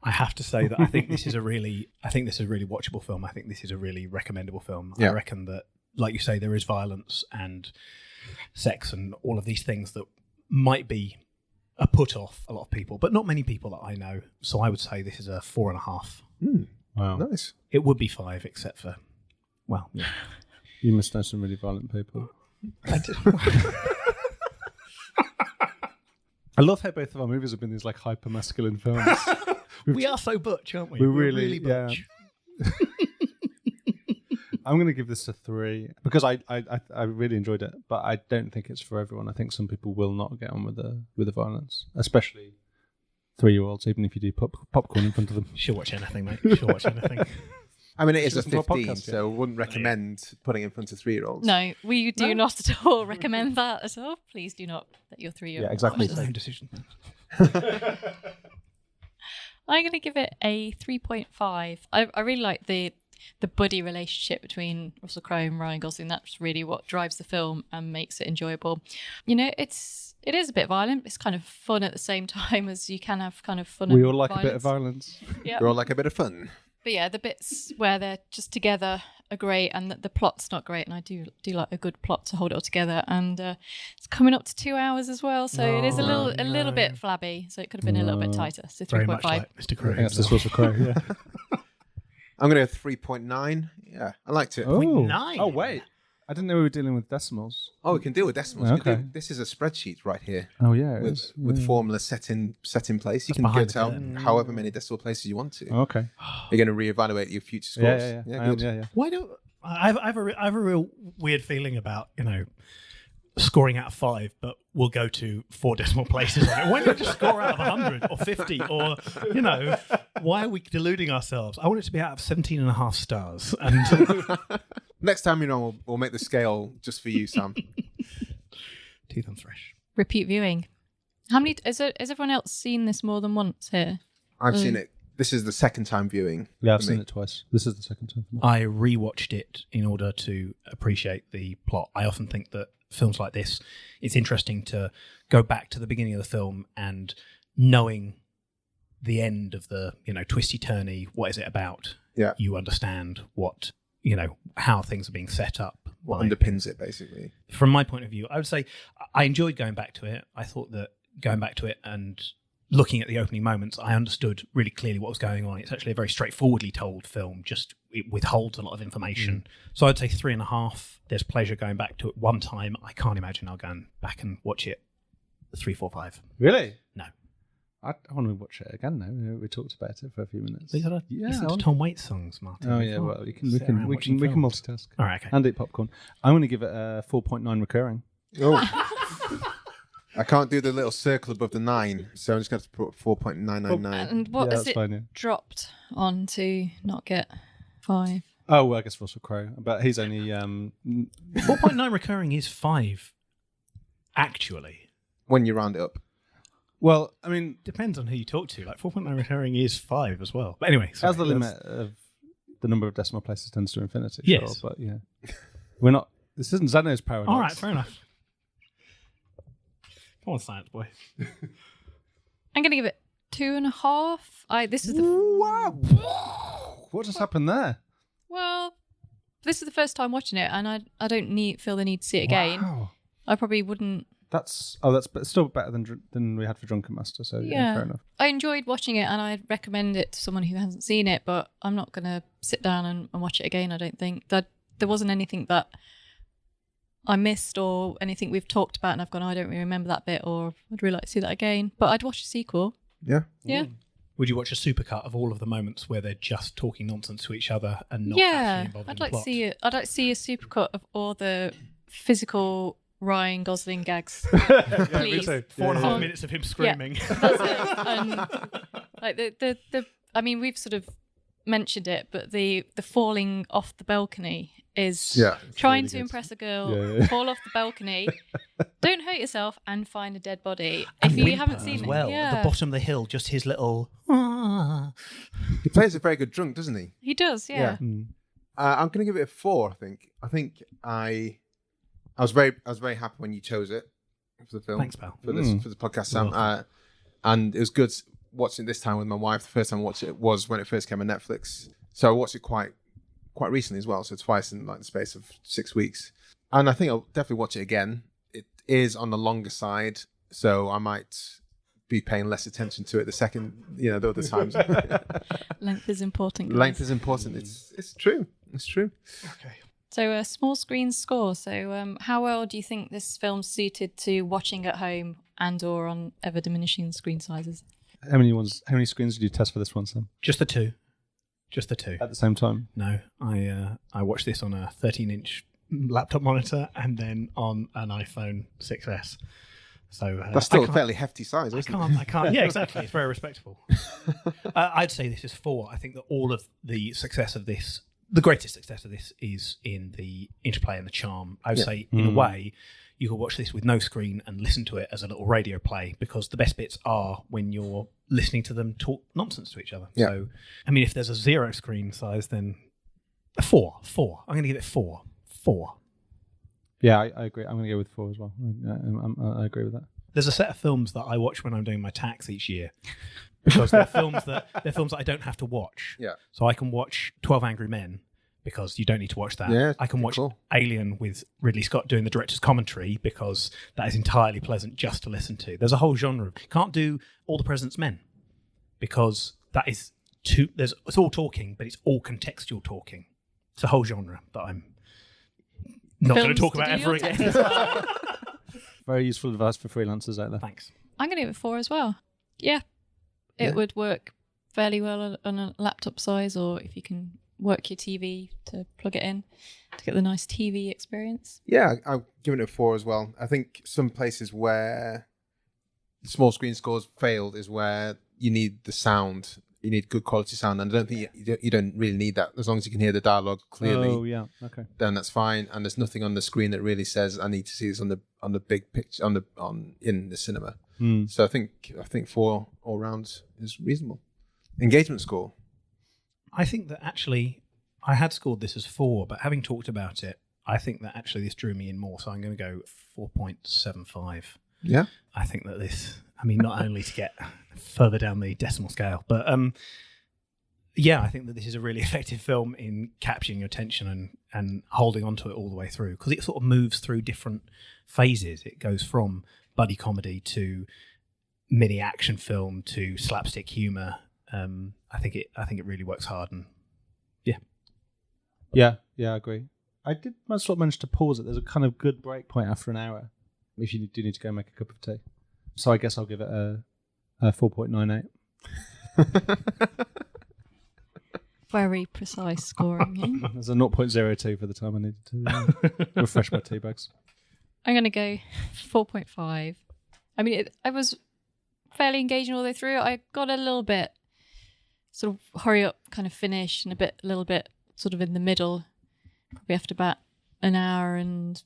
I have to say that I think this is a really watchable film. I think this is a really recommendable film. Yeah. I reckon that, like you say, there is violence and sex and all of these things that might be a put off a lot of people, but not many people that I know. So I would say this is a 4.5. Wow. Nice. It would be 5, except for, well, yeah. You must know some really violent people. I do. I love how both of our movies have been these like hyper masculine films. We are so butch, aren't we? We're We're really butch. I'm going to give this a 3 because I really enjoyed it, but I don't think it's for everyone. I think some people will not get on with the violence, especially 3-year-olds. Even if you do popcorn in front of them, She'll watch anything, mate. She'll watch anything. I mean, it is a Listen to our 15, podcast, yeah. so I wouldn't recommend putting it in front of 3-year-olds. No, we do not at all recommend that at all. Please do not let your 3-year-old Yeah, exactly. watch It's this. own decision. I'm going to give it a 3.5. I really like the buddy relationship between Russell Crowe and Ryan Gosling. That's really what drives the film and makes it enjoyable. You know, it is a bit violent. It's kind of fun at the same time as you can have kind of fun. we and all like violence. a bit of violence. Yeah. We're all like a bit of fun. But yeah, the bits where they're just together are great, and the plot's not great. And I do like a good plot to hold it all together. And it's coming up to 2 hours as well, so it is a little bit flabby. So it could have been a little bit tighter. So Very 3.5. much like Mr. Crow. I think that's just Russell Crowe. Yeah. I'm going to go 3.9. Yeah, I liked it. Oh. 0.9. Oh wait, I didn't know we were dealing with decimals. Oh, we can deal with decimals. We can Okay. this is a spreadsheet right here Oh yeah, it with is. with Yeah. formulas set in place. You That's can go behind the to curtain. however many decimal places you want to. Okay. You're going to reevaluate your future scores. Yeah. good. Yeah. Why do I have a real weird feeling about, you know, scoring out of 5, but we'll go to 4 decimal places on it. Why don't you just score out of 100 or 50 or, you know, why are we deluding ourselves? I want it to be out of 17.5 stars. And Next time you're on, we'll make the scale just for you, Sam. teeth and fresh. Repeat viewing. How many? Has everyone else seen this more than once here? I've seen it. This is the second time viewing. Yeah, I've for seen me. it twice. This is the second time. I rewatched it in order to appreciate the plot. I often think that films like this, it's interesting to go back to the beginning of the film and knowing the end of the, you know, twisty turny, what is it about? Yeah. You understand what, you know, how things are being set up. What Like, underpins it, basically. from my point of view, I would say I enjoyed going back to it. I thought that going back to it and looking at the opening moments, I understood really clearly what was going on. It's actually a very straightforwardly told film, just it withholds a lot of information. So I'd say 3.5. There's pleasure going back to it one time. I can't imagine I'll go back and watch it 3, 4, 5. Really? No. I want to watch it again now. We talked about it for a few minutes. We gotta Yeah, listen I to want- Tom Waits songs, Martin. Oh We yeah, can't well we can sit around watching films. multitask. All right, okay. And eat popcorn. I'm going to give it a 4.9 recurring. Oh. I can't do the little circle above the 9, so I'm just going to put 4.999. And what Yeah, has that's it fine, yeah. dropped on to not get 5? Oh, well, I guess Russell Crowe, but he's only 4.9 recurring is 5, actually. When you round it up. well, I mean, Depends on who you talk to. Like 4.9 recurring is 5 as well. But anyway, sorry, as the let's- limit of the number of decimal places tends to infinity. Yes. Sure, but yeah, we're not. This isn't Zeno's paradox. All right, fair enough. Come on, science boy. I'm going to give it 2.5. This is the What just happened there? well. This is the first time watching it, and I don't feel the need to see it again. Wow. I probably wouldn't. That's still better than we had for Drunken Master. So yeah, fair enough. I enjoyed watching it, and I'd recommend it to someone who hasn't seen it. But I'm not going to sit down and watch it again. I don't think that there wasn't anything that I missed or anything we've talked about, and I've gone, I don't really remember that bit, or I'd really like to see that again. But I'd watch a sequel. Yeah. Yeah. Would you watch a supercut of all of the moments where they're just talking nonsense to each other and not Yeah, actually involved in I'd the like to plot? see it. I'd like to see a supercut of all the physical Ryan Gosling gags. Please. 4.5 minutes of him screaming. That's it. And like the I mean, we've sort of mentioned it, but the falling off the balcony is trying really to good. impress a girl, Yeah. fall off the balcony, don't hurt yourself, and find a dead body. And If you whimper haven't seen as it, well, yeah, at the bottom of the hill, just his little... He plays a very good drunk, doesn't he? he does, yeah. Yeah. I'm going to give it a 4. I think I was very happy when you chose it for the film. Thanks, pal. For the podcast, Sam. And it was good watching it this time with my wife. The first time I watched it was when it first came on Netflix. So I watched it quite recently as well. So twice in like the space of 6 weeks. And I think I'll definitely watch it again. It is on the longer side, so I might be paying less attention to it the other times. Length is important. Guys. Length is important. It's true. It's true. Okay. So a small screen score. So how well do you think this film's suited to watching at home and or on ever diminishing screen sizes? How many screens did you test for this one, Sam? Just the two. At the same time? No, I watched this on a 13-inch laptop monitor and then on an iPhone 6S. So that's still a fairly hefty size, isn't it? I can't. Yeah, exactly. It's very respectable. I'd say this is 4. I think that all of the success of this, the greatest success of this, is in the interplay and the charm. I would say, in a way, you could watch this with no screen and listen to it as a little radio play, because the best bits are when you're listening to them talk nonsense to each other. Yeah. So, I mean, if there's a 0 screen size, then a 4. I'm going to give it 4. Yeah, I agree. I'm going to go with 4 as well. I agree with that. There's a set of films that I watch when I'm doing my tax each year, because they're films that I don't have to watch. Yeah. So I can watch 12 Angry Men, because you don't need to watch that. Yeah, I can watch Alien with Ridley Scott doing the director's commentary, because that is entirely pleasant just to listen to. There's a whole genre. Can't do All the President's Men, because that is it's all talking, but it's all contextual talking. It's a whole genre that I'm not going to talk about ever again. Very useful advice for freelancers out there. Thanks. I'm going to give it 4 as well. Yeah. It would work fairly well on a laptop size, or if you can work your TV to plug it in to get the nice TV experience. Yeah, I've given it a 4 as well. I think some places where the small screen scores failed is where you need the sound. You need good quality sound, and I don't think you don't really need that. As long as you can hear the dialogue clearly, then that's fine. And there's nothing on the screen that really says I need to see this on the big picture in the cinema. So I think 4 all round is reasonable. Engagement score. I think that actually I had scored this as 4, but having talked about it, I think that actually this drew me in more. So I'm going to go 4.75. Yeah. I think that this, not only to get further down the decimal scale, but I think that this is a really effective film in capturing your attention and holding on to it all the way through, because it sort of moves through different phases. It goes from buddy comedy to mini action film to slapstick humour. I think it really works hard, and yeah, I agree. I did sort of manage to pause it. There's a kind of good break point after an hour if you do need to go make a cup of tea. So I guess I'll give it a 4.98. Very precise scoring. There's a 0.02 for the time I needed to refresh my tea bags. I'm going to go 4.5. I was fairly engaging all the way through. I got a little bit sort of hurry up kind of finish, and a little bit sort of in the middle, probably after about an hour and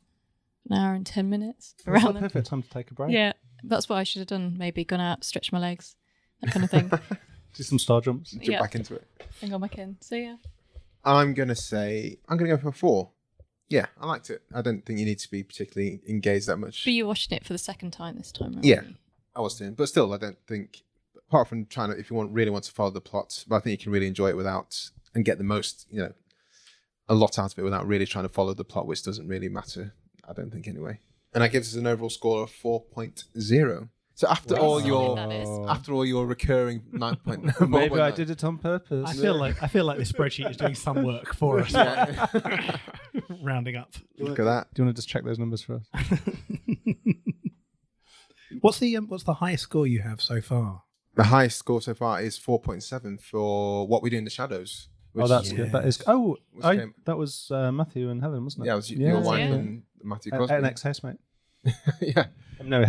10 minutes. That's the perfect time to take a break. Yeah, that's what I should have done. Maybe gone out, stretch my legs, that kind of thing. Do some star jumps. Jump back into it. And go back in. So yeah. I'm going to go for 4. Yeah, I liked it. I don't think you need to be particularly engaged that much. But you're watching it for the second time this time, right? Yeah, I was doing. But still, I don't think, apart from trying to, if you really want to follow the plot, but I think you can really enjoy it without, and get the most, a lot out of it without really trying to follow the plot, which doesn't really matter, I don't think anyway. And that gives us an overall score of 4.0. So after all your recurring 9.9, maybe I did it on purpose. I feel like this spreadsheet is doing some work for us. Rounding up. Look at that. Do you want to just check those numbers for us? What's the highest score you have so far? The highest score so far is 4.7 for What We Do in the Shadows. Oh, that's good. That is. That was Matthew and Helen, wasn't it? Yeah, it was your wife and Matthew Crosby. An ex-housemate. Yeah. No,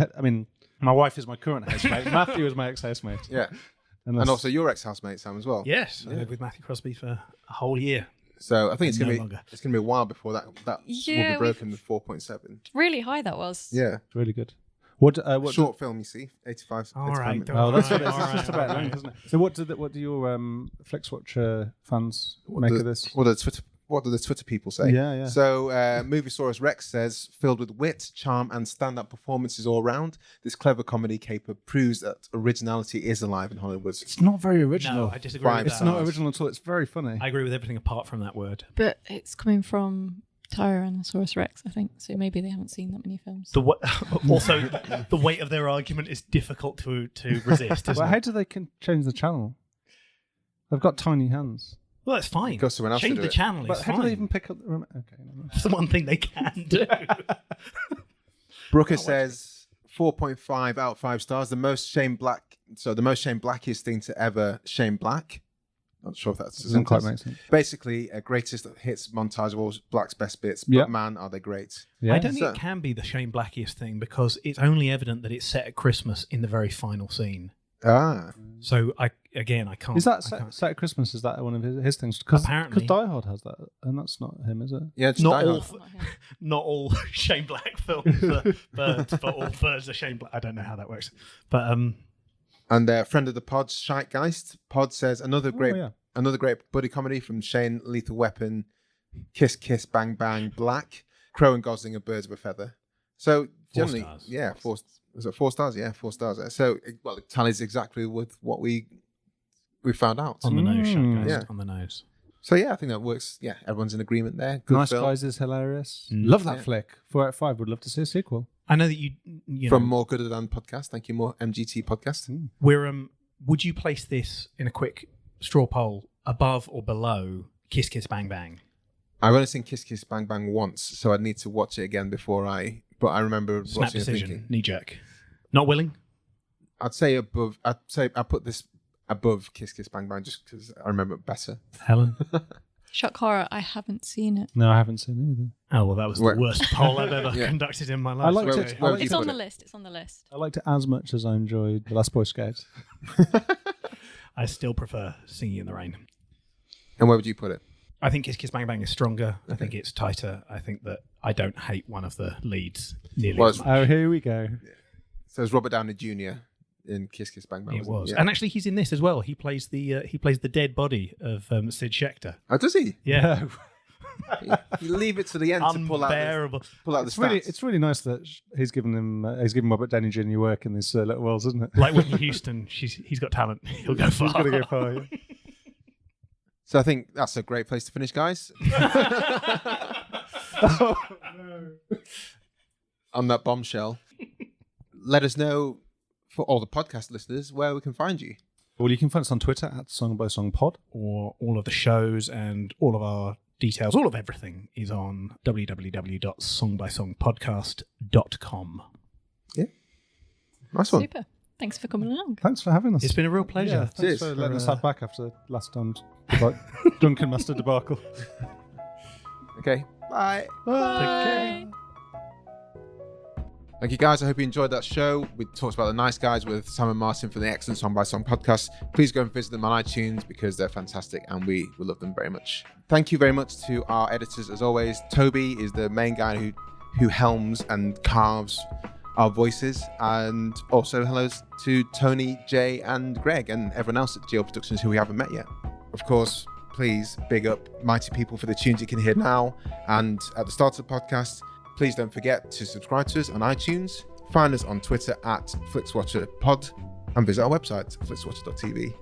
my wife is my current housemate. Matthew is my ex-housemate. Yeah. And also your ex-housemate, Sam, as well. Yes, I lived with Matthew Crosby for a whole year. So I think it's going to be a while before that will be broken to 4.7. Really high that was. Yeah. It's really good. What short film you see? 85. All right. Oh, that's what it's just about length, isn't it? So what do your Flixwatcher fans make of this? What what do the Twitter people say? Yeah. So Moviesaurus Rex says, filled with wit, charm, and stand-up performances all round, this clever comedy caper proves that originality is alive in Hollywood. It's not very original. No, I disagree with It's that. not original at all. It's very funny. I agree with everything apart from that word. But it's coming from Tyrannosaurus Rex, I think. So maybe they haven't seen that many films. Also, the weight of their argument is difficult to resist. Well, how do they change the channel? They've got tiny hands. Well, that's fine. Go someone else to Change do the it. channel. But It's how fine. do they even pick up the remote? Okay. never mind. It's the one thing they can do. Brooker says 4.5 out of 5 stars. The most Shane Blackiest thing to ever Shane Black. Not sure if that's Doesn't quite make sense. Basically, a greatest hits montage of all Black's best bits. But Yeah. man, are they great! Yeah. I don't think it can be the Shane Blackiest thing because it's only evident that it's set at Christmas in the very final scene. So I can't. Is that I can't- set at Christmas? Is that one of his things? Apparently. because Die Hard has that, and that's not him, is it? Yeah, it's Not Die all, Hard. not all Shane Black films are birds, but all birds are Shane Black. I don't know how that works, but And friend of the pod, Scheitgeist Pod says another great buddy comedy from Shane, Lethal Weapon, Kiss Kiss Bang Bang, Black, Crow and Gosling, and Birds of a Feather. So 4 generally, stars. yeah, 4. Was it 4 stars? Yeah, 4 stars. So it tallies exactly with what we found out. on the nose, Scheitgeist, Yeah. on the nose. So yeah, I think that works. Yeah, everyone's in agreement there. Good Nice film. Guys is hilarious. Mm. Love that Yeah. flick. 4 out of 5. Would love to see a sequel. I know that you From know, More Gooder Than Podcast. Thank you, More MGT Podcast. we're would you place this in a quick straw poll above or below Kiss Kiss Bang Bang? I've only seen Kiss Kiss Bang Bang once, so I'd need to watch it again before but I remember Snap watching it decision, thinking, knee jerk. Not willing? I'd say above. I'd say I put this above Kiss Kiss Bang Bang just because I remember it better. Helen? Shock horror, I haven't seen it. No, I haven't seen it either. Oh, well, that was Where- the worst poll I've ever Yeah. conducted in my life. I liked Where- it. where I would you liked It's put on the it? list. It's on the list. I liked it as much as I enjoyed The Last Boy Scout. I still prefer Singing in the Rain. And where would you put it? I think Kiss Kiss Bang Bang is stronger. I think it's tighter. I think that I don't hate one of the leads nearly Well, as much. Oh, here we go. So it's Robert Downey Jr. in Kiss Kiss Bang Bang. It was, Yeah. and actually, he's in this as well. He plays the dead body of Sid Schechter. Oh, does he? Yeah, You leave it to the end to pull out unbearable. the It's stats. really nice that he's given Robert Downey Jr. work in these little worlds, isn't it? Like Whitney Houston, he's got talent. He'll go far. He's got to go far. Yeah. So I think that's a great place to finish, guys. On that bombshell, let us know for all the podcast listeners where we can find you. Well, you can find us on Twitter at Song by Song Pod. Or all of the shows and all of our details, all of everything is on www.songbysongpodcast.com. Nice one. Super. Thanks for coming along. Thanks for having us. It's been a real pleasure. Yeah, thanks Cheers. for letting us have back after last time's Duncan Master debacle. Okay. Bye. Bye. Thank you, guys. I hope you enjoyed that show. We talked about the nice guys with Sam and Martin from the excellent Song by Song podcast. Please go and visit them on iTunes because they're fantastic and we love them very much. Thank you very much to our editors as always. Toby is the main guy who helms and carves our voices, and also hello to Tony, Jay and Greg and everyone else at Geo Productions who we haven't met yet. Of course, please big up Mighty People for the tunes you can hear now and at the start of the podcast. Please don't forget to subscribe to us on iTunes, find us on Twitter at FlixWatcherPod, and visit our website, flixwatcher.tv.